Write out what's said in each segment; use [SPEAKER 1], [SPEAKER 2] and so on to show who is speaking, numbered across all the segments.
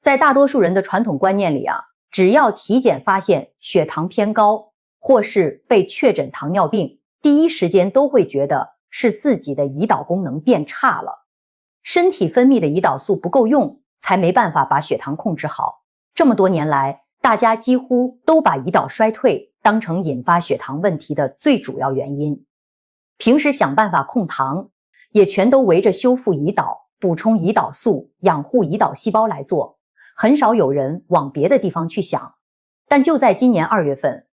[SPEAKER 1] 在大多数人的传统观念里只要体检发现血糖偏高，或是被确诊糖尿病，第一时间都会觉得是自己的胰岛功能变差了，身体分泌的胰岛素不够用，才没办法把血糖控制好。这么多年来，大家几乎都把胰岛衰退当成引发血糖问题的最主要原因。平时想办法控糖，也全都围着修复胰岛、补充胰岛素、养护胰岛细胞来做，很少有人往别的地方去想。但就在今年2月份，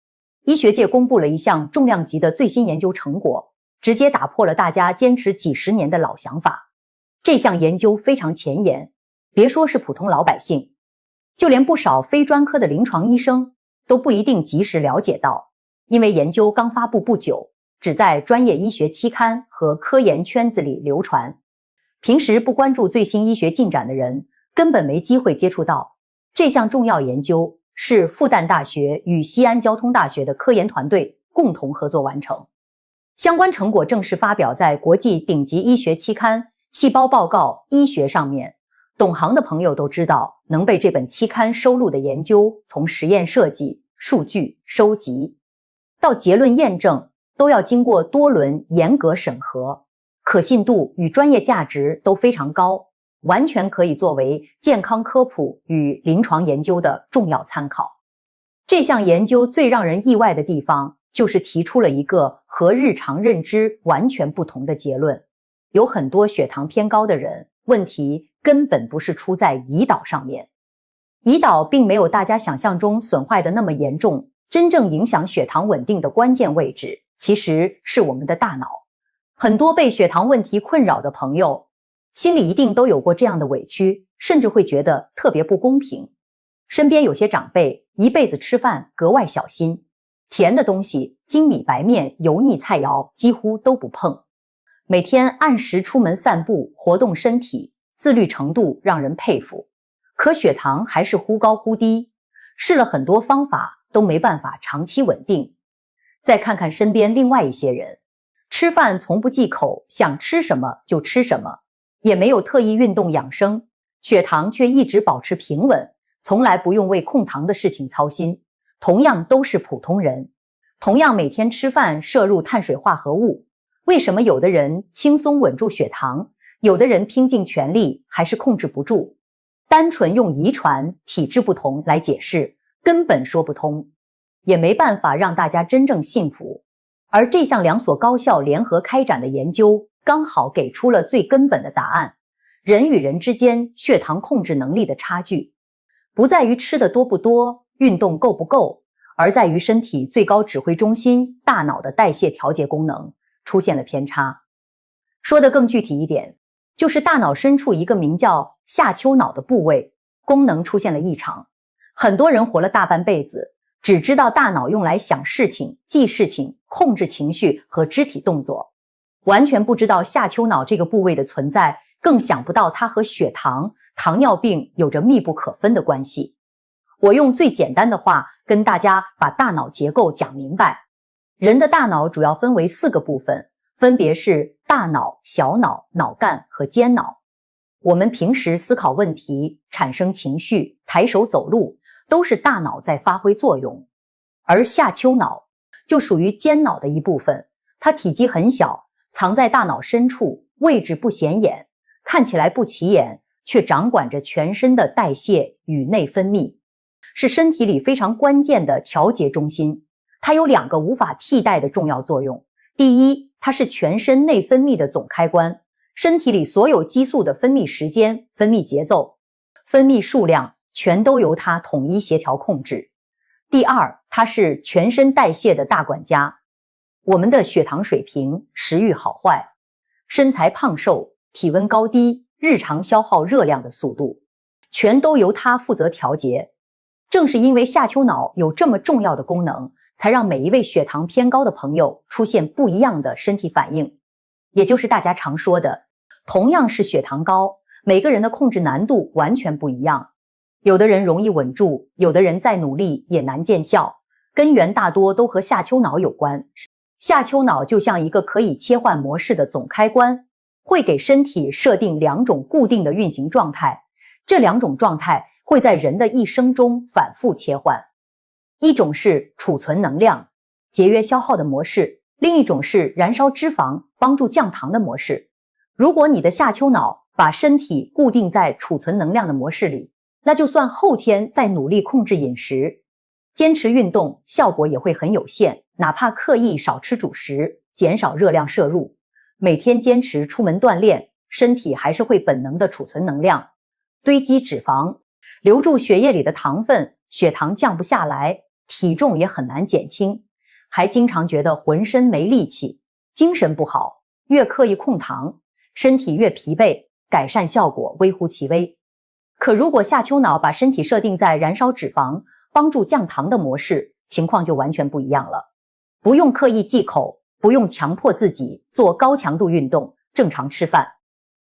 [SPEAKER 1] 医学界公布了一项重量级的最新研究成果，直接打破了大家坚持几十年的老想法。这项研究非常前沿，别说是普通老百姓，就连不少非专科的临床医生都不一定及时了解到，因为研究刚发布不久，只在专业医学期刊和科研圈子里流传。平时不关注最新医学进展的人，根本没机会接触到。这项重要研究是复旦大学与西安交通大学的科研团队共同合作完成。相关成果正式发表在国际顶级医学期刊《细胞报告医学》上面。懂行的朋友都知道，能被这本期刊收录的研究，从实验设计、数据收集到结论验证，都要经过多轮严格审核，可信度与专业价值都非常高，完全可以作为健康科普与临床研究的重要参考。这项研究最让人意外的地方，就是提出了一个和日常认知完全不同的结论。有很多血糖偏高的人，问题根本不是出在胰岛上面。胰岛并没有大家想象中损坏的那么严重，真正影响血糖稳定的关键位置，其实是我们的大脑。很多被血糖问题困扰的朋友，心里一定都有过这样的委屈，甚至会觉得特别不公平。身边有些长辈一辈子吃饭格外小心，甜的东西、精米白面、油腻菜肴几乎都不碰，每天按时出门散步活动身体，自律程度让人佩服。可血糖还是忽高忽低，试了很多方法都没办法长期稳定。再看看身边另外一些人，吃饭从不忌口，想吃什么就吃什么，也没有特意运动养生，血糖却一直保持平稳，从来不用为控糖的事情操心。同样都是普通人，同样每天吃饭摄入碳水化合物，为什么有的人轻松稳住血糖，有的人拼尽全力还是控制不住？单纯用遗传、体质不同来解释，根本说不通，也没办法让大家真正信服。而这项2所高校联合开展的研究，刚好给出了最根本的答案。人与人之间血糖控制能力的差距，不在于吃的多不多，运动够不够，而在于身体最高指挥中心大脑的代谢调节功能出现了偏差。说得更具体一点，就是大脑深处一个名叫下丘脑的部位功能出现了异常。很多人活了大半辈子，只知道大脑用来想事情、记事情、控制情绪和肢体动作，完全不知道下丘脑这个部位的存在，更想不到它和血糖、糖尿病有着密不可分的关系。我用最简单的话跟大家把大脑结构讲明白。人的大脑主要分为4个部分，分别是大脑、小脑、脑干和间脑。我们平时思考问题、产生情绪、抬手走路，都是大脑在发挥作用。而下丘脑就属于间脑的一部分，它体积很小，藏在大脑深处，位置不显眼，看起来不起眼，却掌管着全身的代谢与内分泌，是身体里非常关键的调节中心。它有2个无法替代的重要作用。第一，它是全身内分泌的总开关，身体里所有激素的分泌时间、分泌节奏、分泌数量全都由它统一协调控制。第二，它是全身代谢的大管家，我们的血糖水平、食欲好坏、身材胖瘦、体温高低、日常消耗热量的速度，全都由它负责调节。正是因为下丘脑有这么重要的功能，才让每一位血糖偏高的朋友出现不一样的身体反应，也就是大家常说的，同样是血糖高，每个人的控制难度完全不一样。有的人容易稳住，有的人再努力也难见效，根源大多都和下丘脑有关。下丘脑就像一个可以切换模式的总开关，会给身体设定2种固定的运行状态，这2种状态会在人的一生中反复切换。一种是储存能量、节约消耗的模式，另一种是燃烧脂肪、帮助降糖的模式。如果你的下丘脑把身体固定在储存能量的模式里，那就算后天再努力控制饮食，坚持运动，效果也会很有限。哪怕刻意少吃主食，减少热量摄入，每天坚持出门锻炼，身体还是会本能的储存能量，堆积脂肪，留住血液里的糖分，血糖降不下来，体重也很难减轻，还经常觉得浑身没力气，精神不好，越刻意控糖，身体越疲惫，改善效果微乎其微。可如果下丘脑把身体设定在燃烧脂肪、帮助降糖的模式，情况就完全不一样了。不用刻意忌口，不用强迫自己做高强度运动，正常吃饭，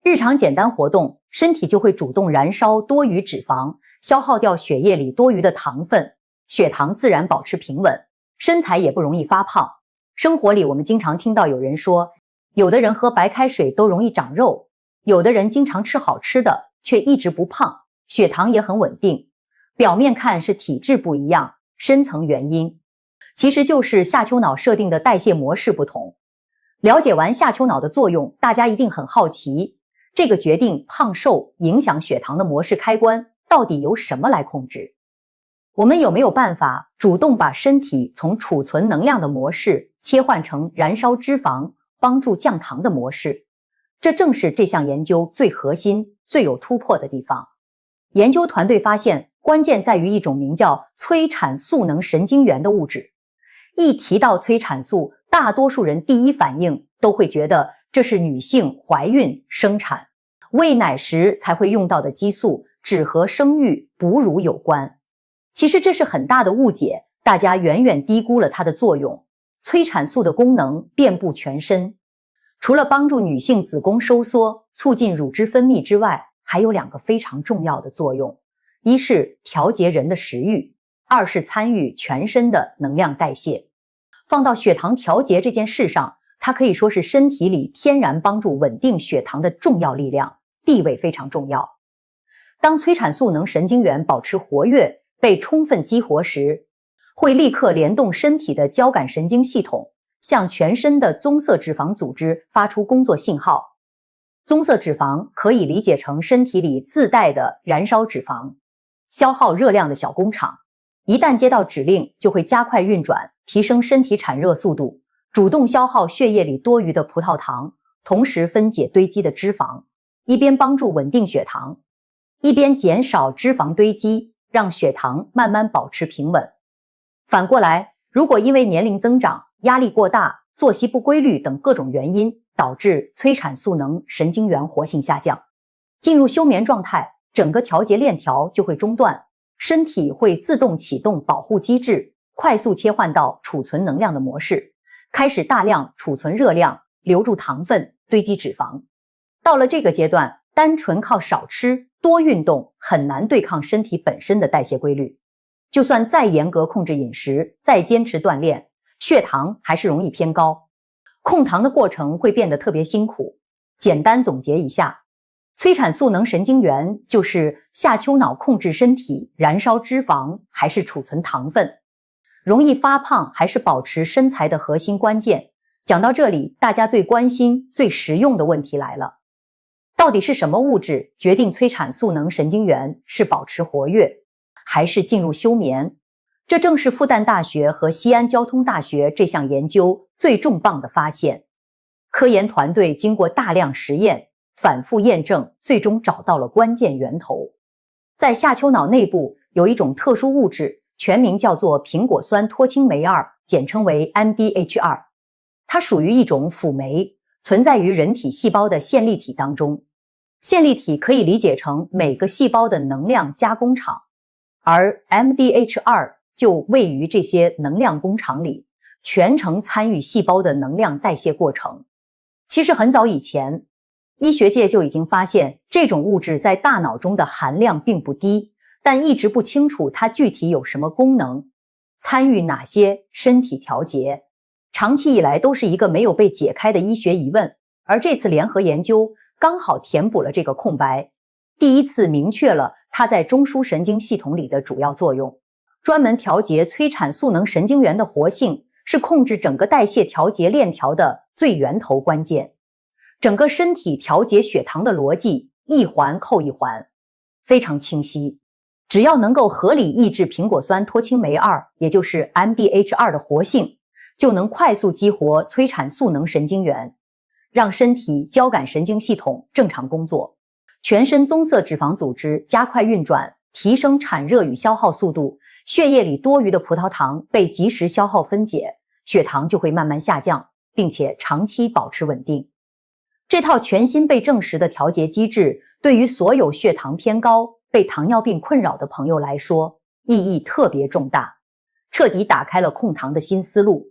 [SPEAKER 1] 日常简单活动，身体就会主动燃烧多余脂肪，消耗掉血液里多余的糖分，血糖自然保持平稳，身材也不容易发胖。生活里我们经常听到有人说，有的人喝白开水都容易长肉，有的人经常吃好吃的却一直不胖，血糖也很稳定。表面看是体质不一样，深层原因其实就是下丘脑设定的代谢模式不同。了解完下丘脑的作用，大家一定很好奇，这个决定胖瘦、影响血糖的模式开关到底由什么来控制？我们有没有办法主动把身体从储存能量的模式切换成燃烧脂肪、帮助降糖的模式？这正是这项研究最核心、最有突破的地方。研究团队发现，关键在于一种名叫催产素能神经元的物质。一提到催产素，大多数人第一反应都会觉得这是女性怀孕、生产、喂奶时才会用到的激素，只和生育、哺乳有关。其实这是很大的误解，大家远远低估了它的作用。催产素的功能遍布全身，除了帮助女性子宫收缩、促进乳汁分泌之外，还有2个非常重要的作用。一是调节人的食欲，二是参与全身的能量代谢。放到血糖调节这件事上，它可以说是身体里天然帮助稳定血糖的重要力量，地位非常重要。当催产素能神经元保持活跃，被充分激活时，会立刻联动身体的交感神经系统，向全身的棕色脂肪组织发出工作信号。棕色脂肪可以理解成身体里自带的燃烧脂肪、消耗热量的小工厂，一旦接到指令，就会加快运转，提升身体产热速度，主动消耗血液里多余的葡萄糖，同时分解堆积的脂肪，一边帮助稳定血糖，一边减少脂肪堆积，让血糖慢慢保持平稳。反过来，如果因为年龄增长、压力过大、作息不规律等各种原因，导致催产素能神经元活性下降，进入休眠状态，整个调节链条就会中断，身体会自动启动保护机制，快速切换到储存能量的模式，开始大量储存热量，留住糖分，堆积脂肪。到了这个阶段，单纯靠少吃、多运动很难对抗身体本身的代谢规律。就算再严格控制饮食，再坚持锻炼，血糖还是容易偏高。控糖的过程会变得特别辛苦。简单总结一下，催产素能神经元就是下丘脑控制身体燃烧脂肪还是储存糖分，容易发胖还是保持身材的核心关键。讲到这里，大家最关心、最实用的问题来了。到底是什么物质决定催产素能神经元是保持活跃，还是进入休眠？这正是复旦大学和西安交通大学这项研究最重磅的发现。科研团队经过大量实验，反复验证，最终找到了关键源头。在下丘脑内部有一种特殊物质，全名叫做苹果酸脱氢酶2，简称为 MDH2。它属于一种辅酶，存在于人体细胞的线粒体当中。线粒体可以理解成每个细胞的能量加工厂，而 MDH2 就位于这些能量工厂里，全程参与细胞的能量代谢过程。其实很早以前，医学界就已经发现这种物质在大脑中的含量并不低，但一直不清楚它具体有什么功能，参与哪些身体调节，长期以来都是一个没有被解开的医学疑问。而这次联合研究刚好填补了这个空白。第一次明确了它在中枢神经系统里的主要作用。专门调节催产素能神经元的活性，是控制整个代谢调节链条的最源头关键。整个身体调节血糖的逻辑一环扣一环，非常清晰。只要能够合理抑制苹果酸脱氢酶2，也就是 MDH2 的活性，就能快速激活催产素能神经元，让身体交感神经系统正常工作，全身棕色脂肪组织加快运转，提升产热与消耗速度，血液里多余的葡萄糖被及时消耗分解，血糖就会慢慢下降，并且长期保持稳定。这套全新被证实的调节机制，对于所有血糖偏高、被糖尿病困扰的朋友来说，意义特别重大，彻底打开了控糖的新思路。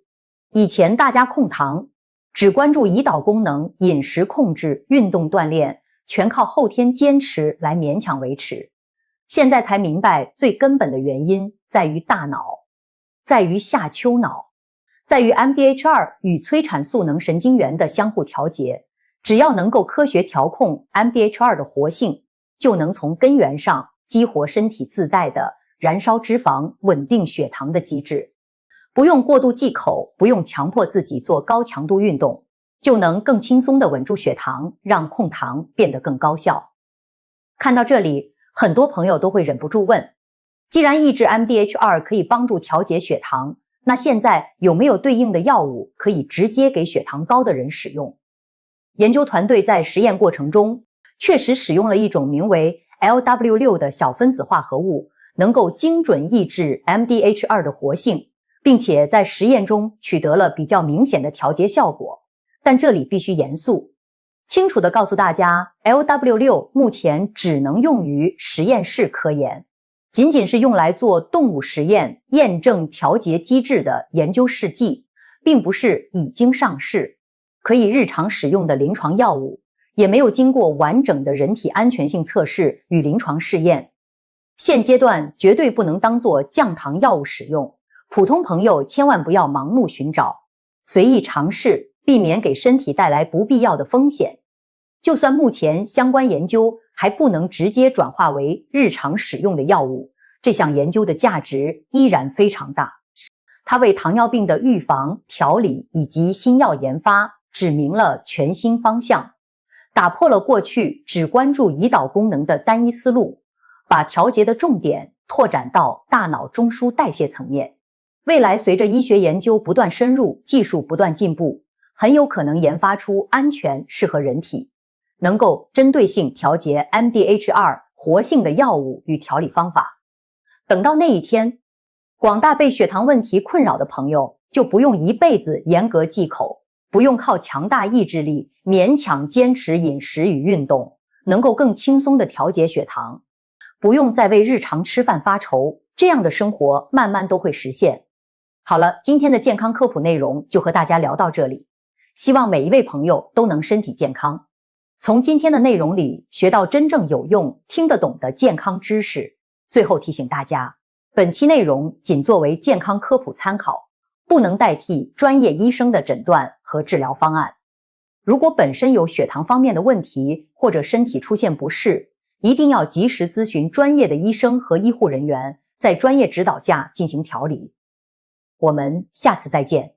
[SPEAKER 1] 以前大家控糖，只关注胰岛功能、饮食控制、运动锻炼，全靠后天坚持来勉强维持。现在才明白，最根本的原因在于大脑，在于下丘脑，在于 MDH2 与催产素能神经元的相互调节。只要能够科学调控 MDH2 的活性，就能从根源上激活身体自带的燃烧脂肪、稳定血糖的机制。不用过度忌口，不用强迫自己做高强度运动，就能更轻松地稳住血糖，让控糖变得更高效。看到这里，很多朋友都会忍不住问，既然抑制 MDH2 可以帮助调节血糖，那现在有没有对应的药物可以直接给血糖高的人使用？研究团队在实验过程中确实使用了一种名为 LW6 的小分子化合物，能够精准抑制 MDH2 的活性，并且在实验中取得了比较明显的调节效果。但这里必须严肃，清楚地告诉大家， LW6 目前只能用于实验室科研，仅仅是用来做动物实验验证调节机制的研究试剂，并不是已经上市可以日常使用的临床药物，也没有经过完整的人体安全性测试与临床试验。现阶段绝对不能当作降糖药物使用，普通朋友千万不要盲目寻找，随意尝试，避免给身体带来不必要的风险。就算目前相关研究还不能直接转化为日常使用的药物，这项研究的价值依然非常大。它为糖尿病的预防、调理以及新药研发指明了全新方向，打破了过去只关注胰岛功能的单一思路，把调节的重点拓展到大脑中枢代谢层面。未来随着医学研究不断深入，技术不断进步，很有可能研发出安全、适合人体、能够针对性调节 MDH2 活性的药物与调理方法。等到那一天，广大被血糖问题困扰的朋友就不用一辈子严格忌口，不用靠强大意志力勉强坚持饮食与运动，能够更轻松地调节血糖，不用再为日常吃饭发愁，这样的生活慢慢都会实现。好了，今天的健康科普内容就和大家聊到这里，希望每一位朋友都能身体健康，从今天的内容里学到真正有用、听得懂的健康知识。最后提醒大家，本期内容仅作为健康科普参考，不能代替专业医生的诊断和治疗方案。如果本身有血糖方面的问题，或者身体出现不适，一定要及时咨询专业的医生和医护人员，在专业指导下进行调理。我们下次再见。